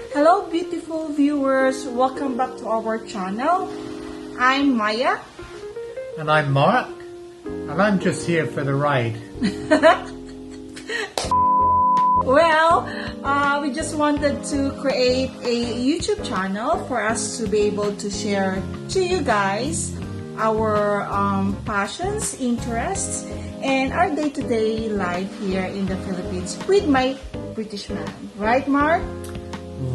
Hello beautiful viewers, welcome back to our channel. I'm Maya. And I'm Mark, and I'm just here for the ride. Well, we just wanted to create a YouTube channel for us to be able to share to you guys our passions, interests, and our day-to-day life here in the Philippines with my British man. Right, Mark?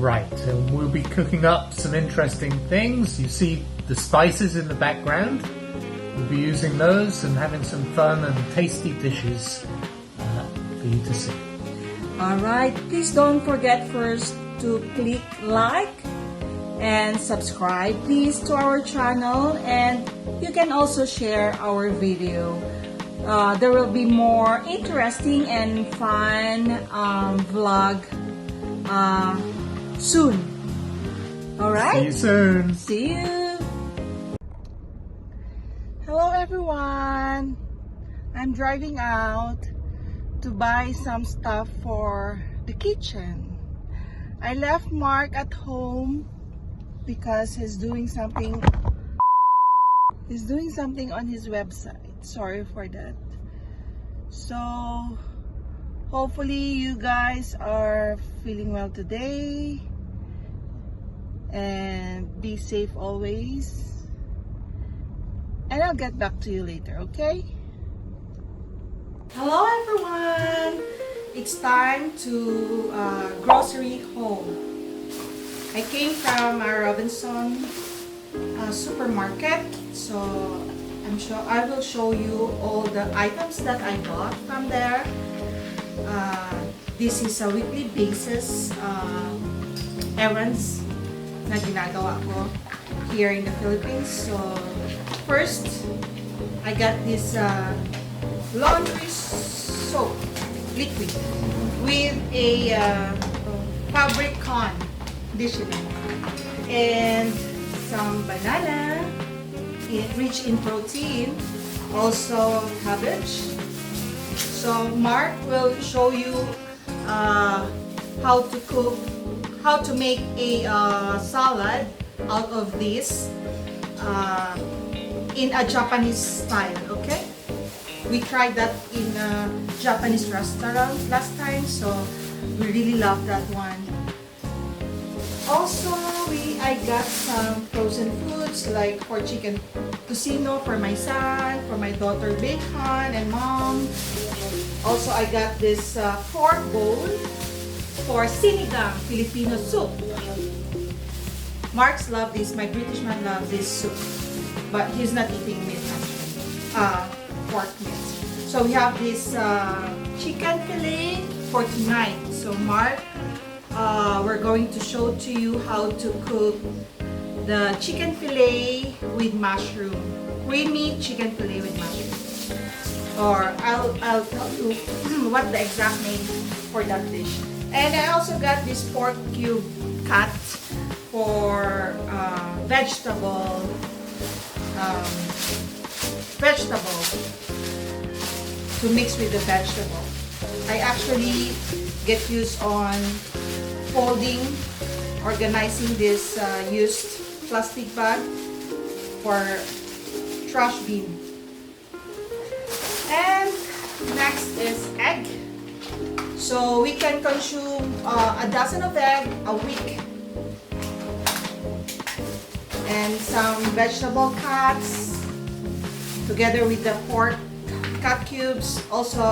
Right, and we'll be cooking up some interesting things. You see the spices in the background. We'll be using those and having some fun and tasty dishes for you to see. Alright, please don't forget first to click like and subscribe please to our channel, and you can also share our video. There will be more interesting and fun vlog soon. Alright? See you soon. See you! Hello everyone! I'm driving out to buy some stuff for the kitchen. I left Mark at home because he's doing something on his website. Sorry for that. So hopefully you guys are feeling well today and be safe always, and I'll get back to you later, okay? Hello everyone! It's time to grocery home. I came from Robinson supermarket, so I will show you all the items that I bought from there. This is a weekly basis errands na ginagawa ko here in the Philippines. So first, I got this laundry soap liquid with a fabric conditioner and some banana, rich in protein, also cabbage. So Mark will show you how to make a salad out of this in a Japanese style, okay? We tried that in a Japanese restaurant last time, so we really love that one. Also, I got some frozen foods like for chicken tocino for my son, for my daughter bacon and mom. Also, I got this pork bowl for sinigang Filipino soup. Mark's love this, my British man loves this soup, but he's not eating meat actually. Pork meat. So we have this chicken fillet for tonight. So Mark, we're going to show to you how to cook the chicken fillet with mushroom, creamy chicken fillet with mushroom. Or I'll tell you what the exact name for that dish. And I also got this pork cube cut for vegetable to mix with the vegetable. I actually get used on folding, organizing this used plastic bag for trash bin. And next is egg. So we can consume a dozen of egg a week. And some vegetable cuts together with the pork cut cubes. Also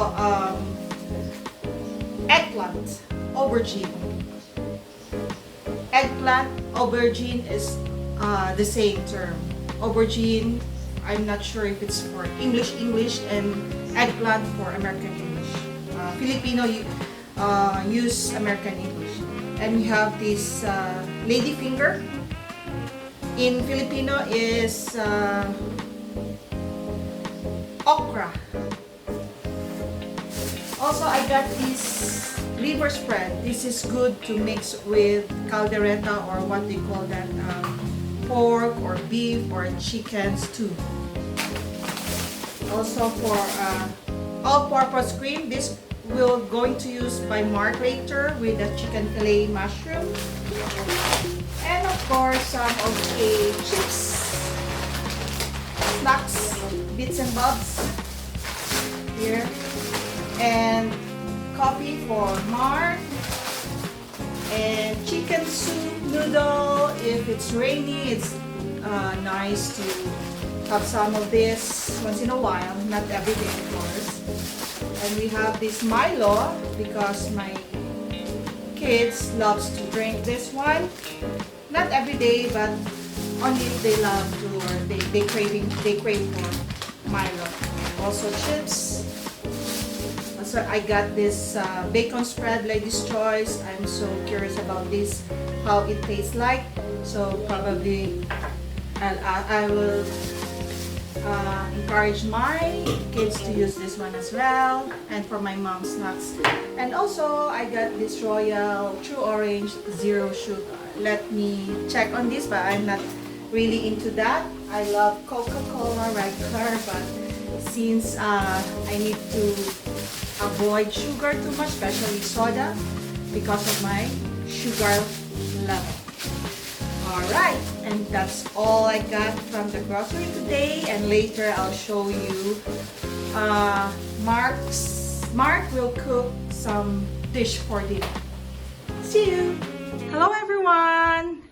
eggplant, aubergine. Eggplant, aubergine is the same term. Aubergine, I'm not sure if it's for English, and eggplant for American English. Filipino use American English. And we have this ladyfinger. In Filipino is okra. Also, I got this liver spread. This is good to mix with caldereta, or what they call that, pork or beef or chicken stew. Also for all-purpose cream. This will going to use by Mark later with the chicken fillet mushroom. And of course, some of the chips, snacks, bits and bobs here. And coffee for Mark. And chicken soup noodle. If it's rainy, it's nice to have some of this once in a while, not every day of course. And we have this Milo because my kids loves to drink this one. Not every day, but only if they love to or they crave for Milo. Also chips. So I got this bacon spread, Lady's Choice. I'm so curious about this, how it tastes like. So probably I will encourage my kids to use this one as well, and for my mom's snacks. And also I got this Royal True Orange Zero Sugar. Let me check on this, but I'm not really into that. I love Coca-Cola regular, but since I need to avoid sugar too much, especially soda, because of my sugar level. Alright, and that's all I got from the grocery today, and later I'll show you Mark will cook some dish for dinner. See you! Hello everyone!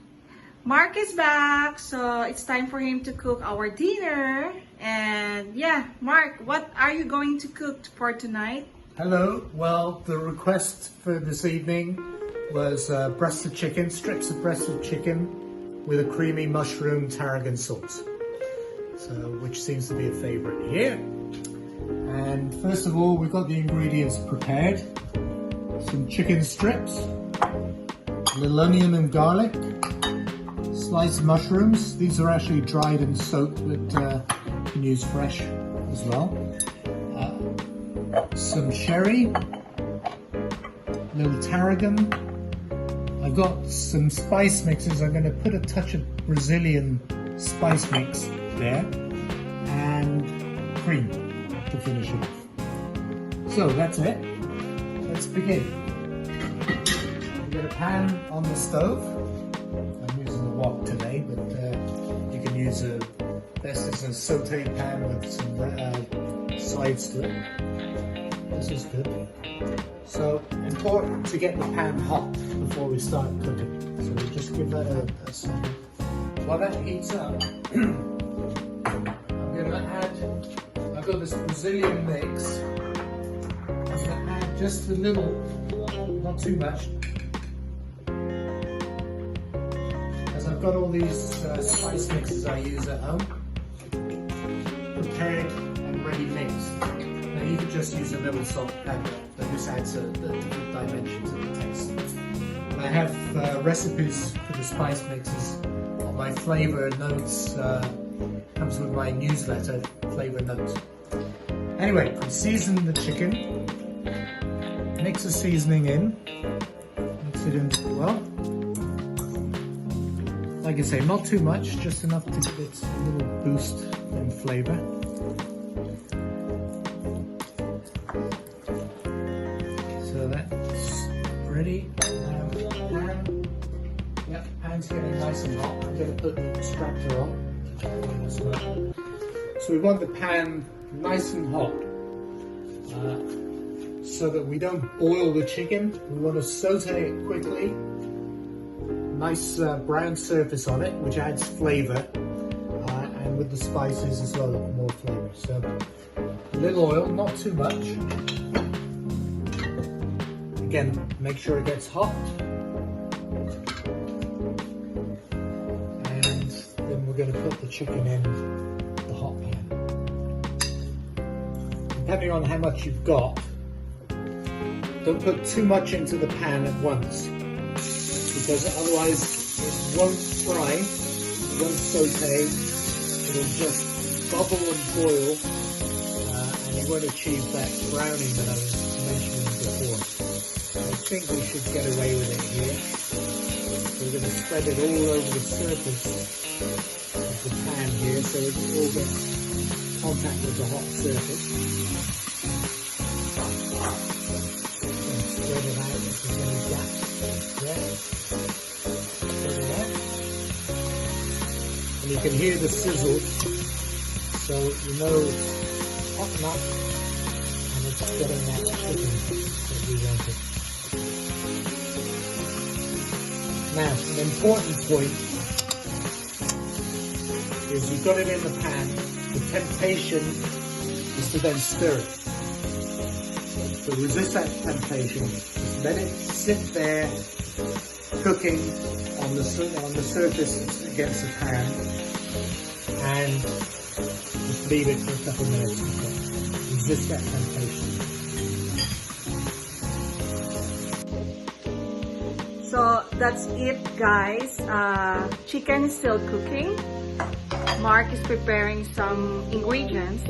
Mark is back, so it's time for him to cook our dinner. And yeah, Mark, what are you going to cook for tonight? Hello. Well, the request for this evening was breasted chicken, strips of breasted chicken with a creamy mushroom tarragon sauce. So, which seems to be a favorite here. And first of all, we've got the ingredients prepared. Some chicken strips, a little onion and garlic, sliced mushrooms. These are actually dried and soaked, but you can use fresh as well. Some sherry, a little tarragon. I've got some spice mixes. I'm going to put a touch of Brazilian spice mix there, and cream to finish it off. So that's it. Let's begin. We get a pan on the stove. I'm using the wok today, but you can use best is a saute pan with some sides to it. This is good. So important to get the pan hot before we start cooking. So we just give that a second. While that heats up, I'm going to add, I've got this Brazilian mix. I'm going to add just a little, not too much, as I've got all these spice mixes I use at home, prepared and ready mixed. Now you could just use a little salt and pepper, but this adds the different dimensions of the taste. And I have recipes for the spice mixes on my flavor notes, comes with my newsletter, flavor notes. Anyway, season the chicken, mix the seasoning in, mix it in well. Like I say, not too much, just enough to give it a little boost in flavor. So that's ready. Yep, pan's getting nice and hot. I'm going to put the extractor on. So we want the pan nice and hot so that we don't boil the chicken. We want to saute it quickly. Nice brown surface on it, which adds flavor, and with the spices as well, more flavor. So a little oil, not too much. Again, make sure it gets hot. And then we're going to put the chicken in the hot pan. Depending on how much you've got, don't put too much into the pan at once, because otherwise it won't fry, it won't saute, it'll just bubble and boil, and it won't achieve that browning that I was mentioning before. I think we should get away with it here. So we're going to spread it all over the surface of the pan here, so it all gets contact with the hot surface. spread it out if there's any gaps. Yeah. Spread it out. And you can hear the sizzle, so you know it's hot enough and it's getting that chicken that we wanted. Now, an important point is you've got it in the pan. The temptation is to then stir it. So resist that temptation. Just let it sit there, cooking on the surface against the pan, and just leave it for a couple of minutes. Resist that temptation. So that's it, guys. Chicken is still cooking. Mark is preparing some ingredients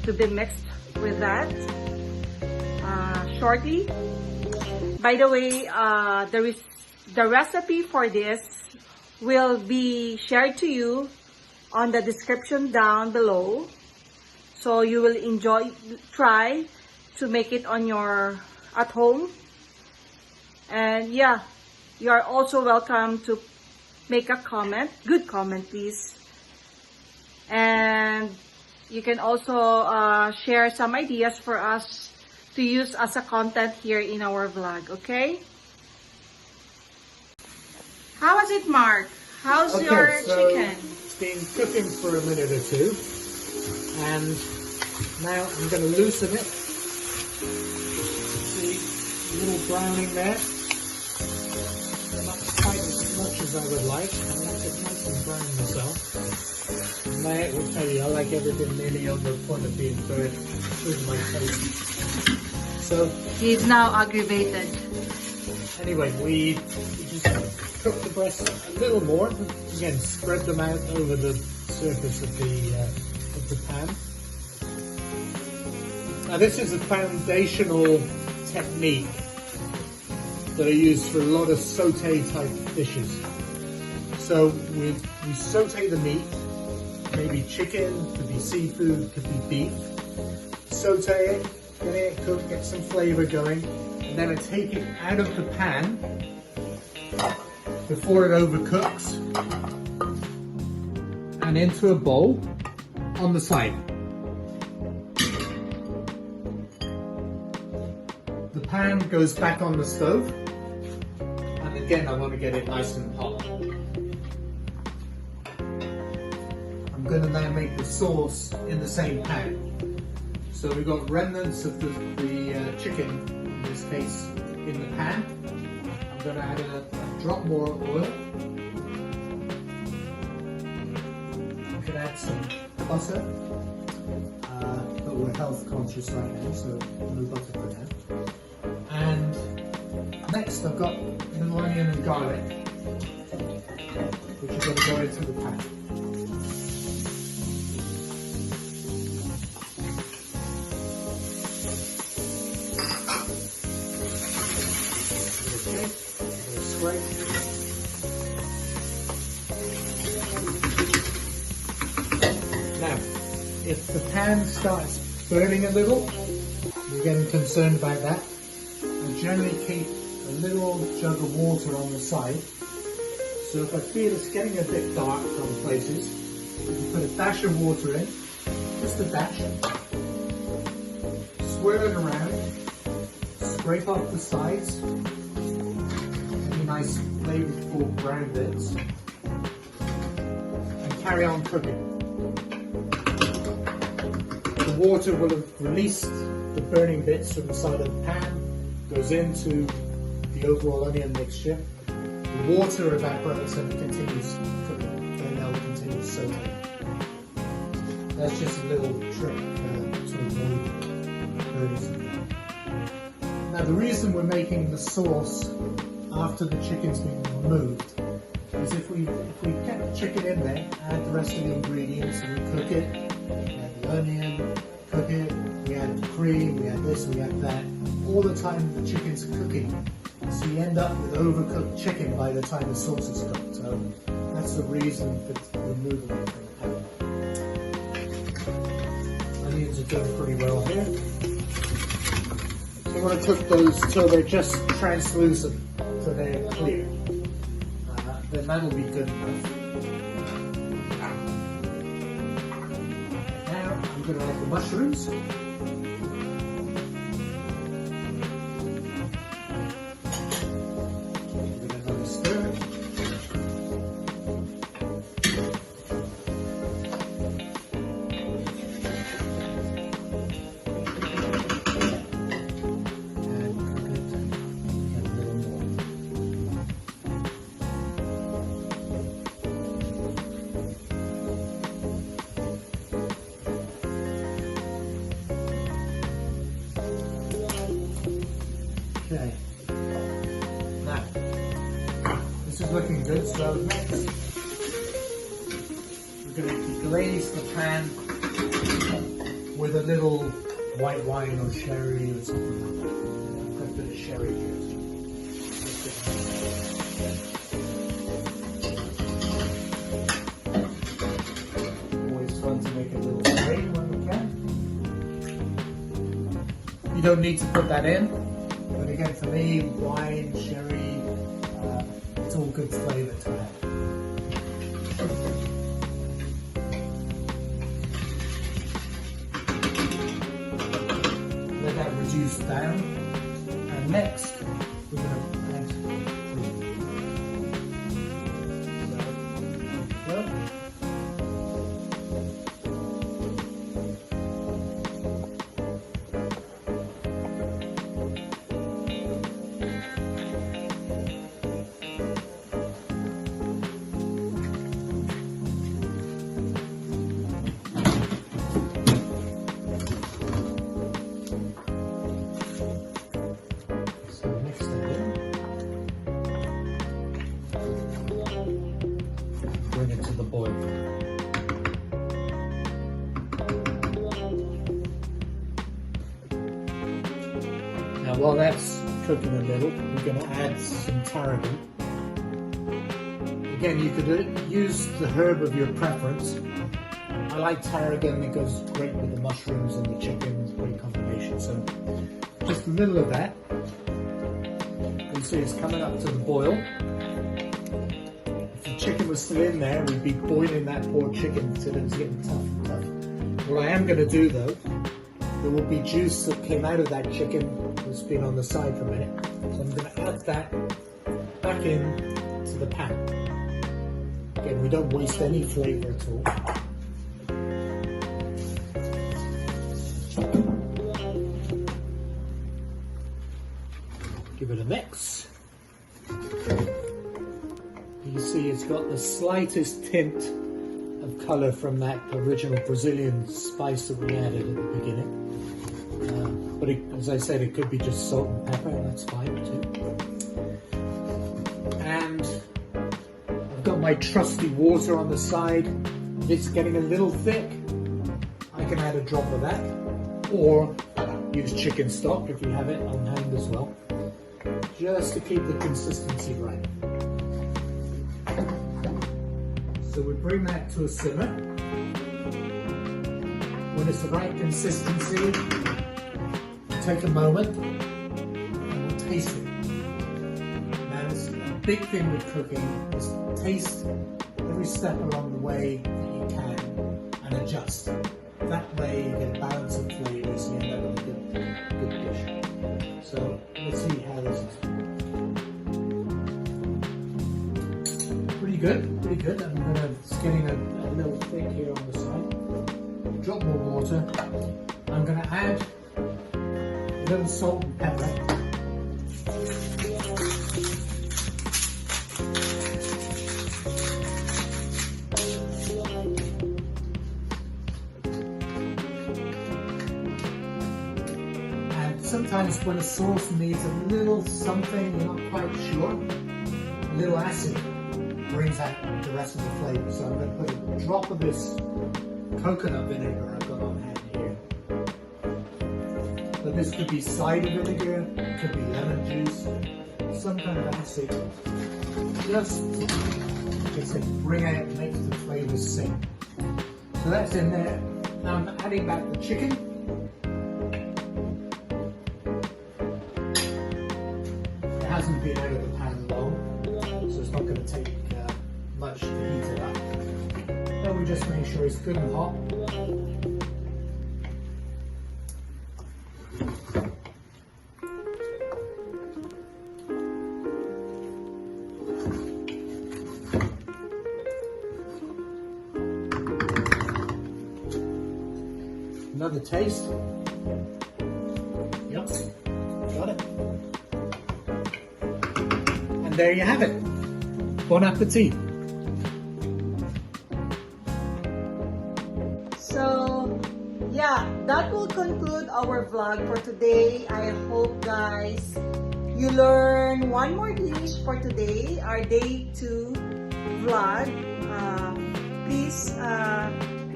to be mixed with that shortly. By the way, the recipe for this will be shared to you on the description down below, so you will try to make it on at home. And yeah, you are also welcome to make a comment, good comment please. And you can also share some ideas for us to use as a content here in our vlog, okay? How was it, Mark? How's your chicken? It's been cooking for a minute or two, and now I'm going to loosen it. See, a little browning there. Not quite as much as I would like. I like it nice and brown myself. And I will tell you, I like everything nearly on the point of being burnt with my taste. So he's now aggravated. Anyway, we just cook the breasts a little more. Again, spread them out over the surface of the pan. Now this is a foundational technique that I use for a lot of sauté type dishes. So we sauté the meat, maybe chicken, could be seafood, could be beef. Sauté it, get it cooked, get some flavour going, and then I take it out of the pan before it overcooks and into a bowl on the side. The pan goes back on the stove, and again I want to get it nice and hot. I'm going to now make the sauce in the same pan. So we've got remnants of the chicken, in this case, in the pan. I'm going to add a drop more oil. You can add some butter, but we're health conscious right now, so no butter for now. And next I've got little onion and garlic, which are going to go into the pan. Okay, scrape. Now, if the pan starts burning a little, you're getting concerned about that, I generally keep a little jug of water on the side. So if I feel it's getting a bit dark some places, you can put a dash of water in, just a dash, swirl it around, scrape off the sides, any nice flavorful brown bits, and carry on cooking. The water will have released the burning bits from the side of the pan, goes into the overall onion mixture. The water evaporates and it continues cooking, and they'll continue sauteing. That's just a little trick to avoid burning. Now the reason we're making the sauce after the chicken's been removed is if we get the chicken in there, add the rest of the ingredients, and we cook it, add the onion, cook it, we add the cream, we add this, we add that, all the time the chicken's cooking. So you end up with overcooked chicken by the time the sauce is cooked. So that's the reason for removing it from the pan. Onions are doing pretty well here. You want to cook those till they're just translucent, so they're clear. Then that'll be good enough. Now I'm going to add the mushrooms. Give it another stir. Okay, now this is looking good, so next we're going to glaze the pan with a little white wine or sherry or something like that. I've got a bit of sherry here. Always fun to make a little glaze when we can. You don't need to put that in. But again, for me, wine, sherry, it's all good flavour to have. Let that reduce down. And next, we're going to add cream. So, bring it to the boil. Now while that's cooking a little, we're going to add some tarragon. Again, you could use the herb of your preference. I like tarragon, it goes great with the mushrooms and the chicken, it's a great combination. So just a little of that. You can see it's coming up to the boil. Chicken was still in there, we'd be boiling that poor chicken until it was getting tough and tough. What I am going to do though, there will be juice that came out of that chicken that's been on the side for a minute. So I'm going to add that back in to the pan. Again, we don't waste any flavour at all. Give it a mix. You see it's got the slightest tint of colour from that original Brazilian spice that we added at the beginning. But as I said, it could be just salt and pepper, and that's fine too. And I've got my trusty water on the side. If it's getting a little thick, I can add a drop of that, or use chicken stock if you have it on hand as well, just to keep the consistency right. So we bring that to a simmer. When it's the right consistency, we'll take a moment and we'll taste it. Now, this, a big thing with cooking is taste every step along the way that you can and adjust. That way you get a balance of flavours and you end up with a good dish. So let's see how this is. Pretty good. It's getting a little thick here on the side. Drop more water. I'm going to add a little salt and pepper. And sometimes when a sauce needs a little something, you're not quite sure, a little acid brings out the rest of the flavour. So I'm going to put a drop of this coconut vinegar I've got on hand here. But this could be cider vinegar, it could be lemon juice, some kind of acid. Just to bring out, make the flavours sing. So that's in there. Now I'm adding back the chicken. been out of the pan long, so it's not going to take much to heat it up. Then we just make sure it's good and hot. Another taste. Yep, got it. And there you have it. Bon appetit. So, yeah, that will conclude our vlog for today. I hope, guys, you learn one more dish for today, our day 2 vlog. Please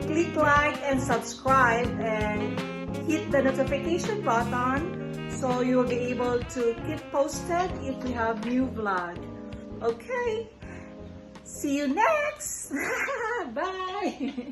click like and subscribe and hit the notification button so you'll be able to keep posted if we have new vlog. Okay, see you next. Bye.